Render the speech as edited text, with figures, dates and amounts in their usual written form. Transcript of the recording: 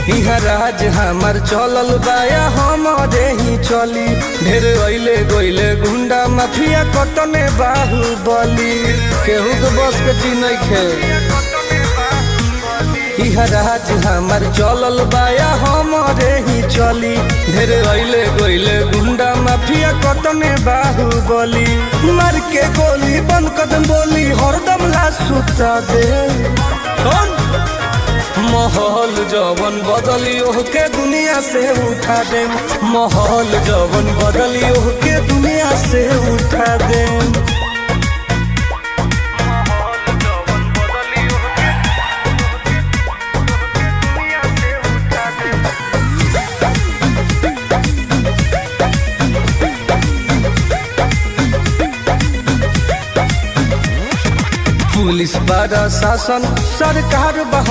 इहा राज हमार चलल बाया हमारे ही चली। ढेर अइले गइले गुंडा माफिया कतने बाहुबली, केहू के बस के चीज नइखे। इहा राज हमार चलल बाया हमारे ही चली। ढेर अइले गइले गुंडा माफिया कतने बाहुबली, मार के गोली बंद कदम बोली हरदम ला सुता दे। माहौल जवन बदली ओहके दुनिया से उठा दे, माहौल जवन बदली ओहके दुनिया से उठा दे। पुलिस बड़ा शासन सरकार बा